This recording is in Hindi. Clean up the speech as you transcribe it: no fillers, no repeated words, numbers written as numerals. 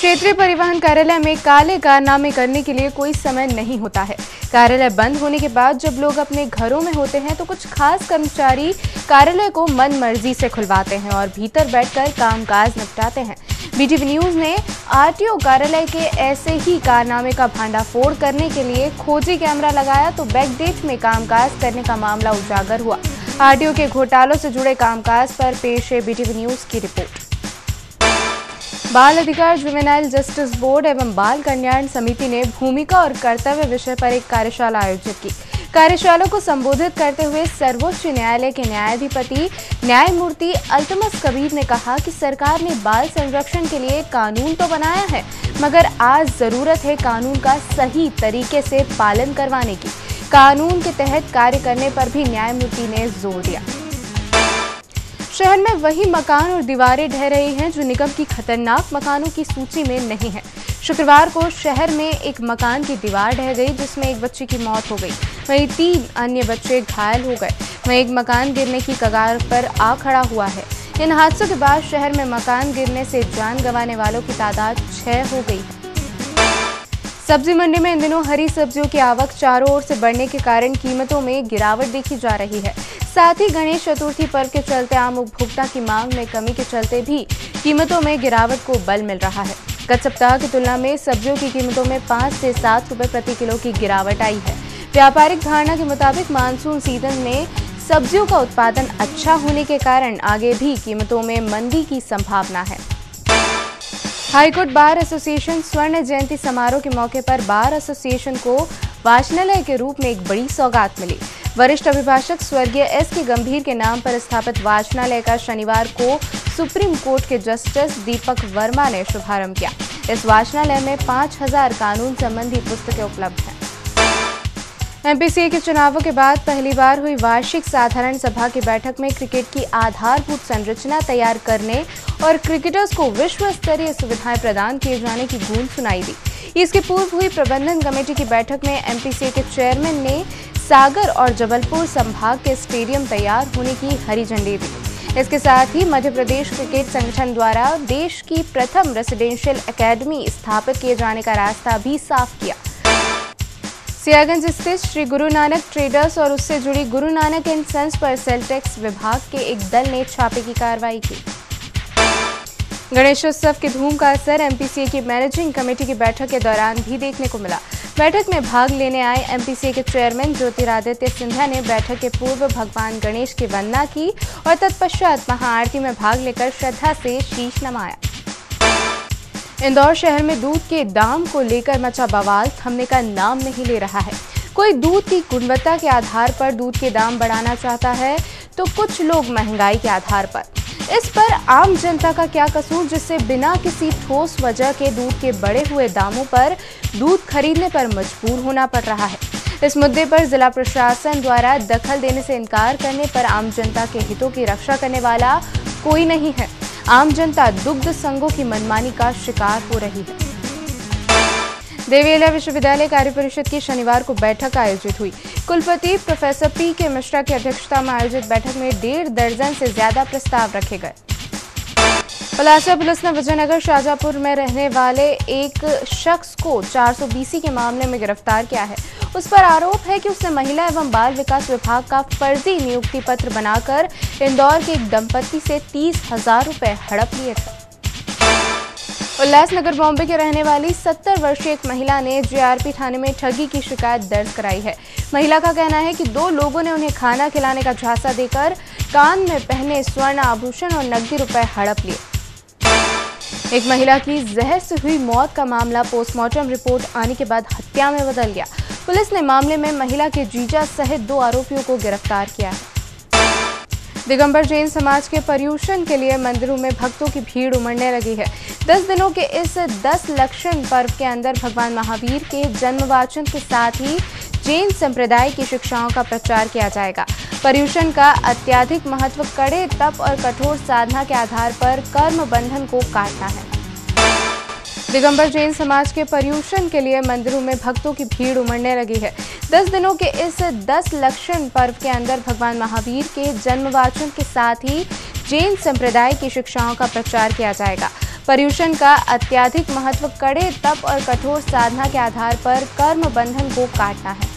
क्षेत्रीय परिवहन कार्यालय में काले कारनामे करने के लिए कोई समय नहीं होता है। कार्यालय बंद होने के बाद जब लोग अपने घरों में होते हैं तो कुछ खास कर्मचारी कार्यालय को मन मर्जी से खुलवाते हैं और भीतर बैठकर कामकाज निपटाते हैं। बीटीवी न्यूज ने आरटीओ कार्यालय के ऐसे ही कारनामे का भांडाफोड़ करने के लिए खोजी कैमरा लगाया तो बैकडेट में कामकाज करने का मामला उजागर हुआ। आरटीओ के घोटालों से जुड़े कामकाज पर पेश है बीटीवी न्यूज की रिपोर्ट। बाल अधिकार जुवेनाइल जस्टिस बोर्ड एवं बाल कल्याण समिति ने भूमिका और कर्तव्य विषय पर एक कार्यशाला आयोजित की। कार्यशाला को संबोधित करते हुए सर्वोच्च न्यायालय के न्यायाधिपति न्यायमूर्ति अल्तमस कबीर ने कहा कि सरकार ने बाल संरक्षण के लिए कानून तो बनाया है, मगर आज जरूरत है कानून का सही तरीके से पालन करवाने की। कानून के तहत कार्य करने पर भी न्यायमूर्ति ने जोर दिया। शहर में वही मकान और दीवारें ढह रही हैं जो निगम की खतरनाक मकानों की सूची में नहीं है। शुक्रवार को शहर में एक मकान की दीवार ढह गई जिसमें एक बच्चे की मौत हो गई, वहीं 3 अन्य बच्चे घायल हो गए। वहीं एक मकान गिरने की कगार पर आ खड़ा हुआ है। इन हादसों के बाद शहर में मकान गिरने से जान गंवाने वालों की तादाद 6 हो गई है। सब्जी मंडी में इन दिनों हरी सब्जियों की आवक चारों ओर से बढ़ने के कारण कीमतों में गिरावट देखी जा रही है। साथ ही गणेश चतुर्थी पर्व के चलते आम उपभोक्ता की मांग में कमी के चलते भी कीमतों में गिरावट को बल मिल रहा है। गत सप्ताह की तुलना में सब्जियों की कीमतों में 5 से 7 रुपए प्रति किलो की गिरावट आई है। व्यापारिक धारणा के मुताबिक मानसून सीजन में सब्जियों का उत्पादन अच्छा होने के कारण आगे भी कीमतों में मंदी की संभावना है। हाईकोर्ट बार एसोसिएशन स्वर्ण जयंती समारोह के मौके पर बार एसोसिएशन को वाचनालय के रूप में एक बड़ी सौगात मिली। वरिष्ठ अभिभाषक स्वर्गीय एस.के. गंभीर के नाम पर स्थापित वाचनालय का शनिवार को सुप्रीम कोर्ट के जस्टिस दीपक वर्मा ने शुभारंभ किया। इस वाचनालय में 5000 कानून संबंधी पुस्तकें उपलब्ध हैं। एमपीसीए के चुनावों के बाद पहली बार हुई वार्षिक साधारण सभा की बैठक में क्रिकेट की आधारभूत संरचना तैयार करने और क्रिकेटर्स को विश्व स्तरीय सुविधाएं प्रदान किए जाने की गूंज सुनाई दी। इसके पूर्व हुई प्रबंधन कमेटी की बैठक में एमपीसीए के चेयरमैन ने सागर और जबलपुर संभाग के स्टेडियम तैयार होने की हरी झंडी दी। इसके साथ ही मध्य प्रदेश क्रिकेट संगठन द्वारा देश की प्रथम रेसिडेंशियल एकेडमी स्थापित किए जाने का रास्ता भी साफ किया। सियागंज स्थित श्री गुरु नानक ट्रेडर्स और उससे जुड़ी गुरु नानक एंड सन्स पर सेल टैक्स विभाग के एक दल ने छापे की कार्रवाई की। गणेशोत्सव की धूम का असर एमपीसीए की मैनेजिंग कमेटी की बैठक के दौरान भी देखने को मिला। बैठक में भाग लेने आए एमपीसीए के चेयरमैन ज्योतिरादित्य सिंधिया ने बैठक के पूर्व भगवान गणेश की वंदना की और तत्पश्चात महाआरती में भाग लेकर श्रद्धा से शीश नमाया। इंदौर शहर में दूध के दाम को लेकर मचा बवाल थमने का नाम नहीं ले रहा है। कोई दूध की गुणवत्ता के आधार पर दूध के दाम बढ़ाना चाहता है तो कुछ लोग महंगाई के आधार पर। इस पर आम जनता का क्या कसूर जिससे बिना किसी ठोस वजह के दूध के बढ़े हुए दामों पर दूध खरीदने पर मजबूर होना पड़ रहा है। इस मुद्दे पर जिला प्रशासन द्वारा दखल देने से इनकार करने पर आम जनता के हितों की रक्षा करने वाला कोई नहीं है। आम जनता दुग्ध संघों की मनमानी का शिकार हो रही है। देवी अहिल्या विश्वविद्यालय कार्य परिषद की शनिवार को बैठक आयोजित हुई। कुलपति प्रोफेसर पी.के. मिश्रा की अध्यक्षता में आयोजित बैठक में 1.5 दर्जन से ज्यादा प्रस्ताव रखे गए। पलासा पुलिस ने विजयनगर शाहजहांपुर में रहने वाले एक शख्स को 420 के मामले में गिरफ्तार किया है। उस पर आरोप है कि उसने महिला एवं बाल विकास विभाग का फर्जी नियुक्ति पत्र बनाकर इंदौर के एक दंपति से 30,000 रुपए हड़प लिए थे। उल्लासनगर बॉम्बे के रहने वाली 70 वर्षीय एक महिला ने जीआरपी थाने में ठगी की शिकायत दर्ज कराई है। महिला का कहना है कि 2 लोगों ने उन्हें खाना खिलाने का झांसा देकर कान में पहने स्वर्ण आभूषण और नकदी रुपए हड़प लिए। एक महिला की जहर से हुई मौत का मामला पोस्टमार्टम रिपोर्ट आने के बाद हत्या में बदल गया। पुलिस ने मामले में महिला के जीजा सहित 2 आरोपियों को गिरफ्तार किया है। दिगंबर जैन समाज के पर्युषण के लिए मंदिरों में भक्तों की भीड़ उमड़ने लगी है। 10 दिनों के इस 10 लक्षण पर्व के अंदर भगवान महावीर के जन्मवाचन के साथ ही जैन संप्रदाय की शिक्षाओं का प्रचार किया जाएगा। पर्युषण का अत्यधिक महत्व कड़े तप और कठोर साधना के आधार पर कर्म बंधन को काटना है। दिगंबर जैन समाज के पर्युषण के लिए मंदिरों में भक्तों की भीड़ उमड़ने लगी है। 10 दिनों के इस 10 लक्षण पर्व के अंदर भगवान महावीर के जन्मवाचन के साथ ही जैन संप्रदाय की शिक्षाओं का प्रचार किया जाएगा। पर्युषण का अत्यधिक महत्व कड़े तप और कठोर साधना के आधार पर कर्म बंधन को काटना है।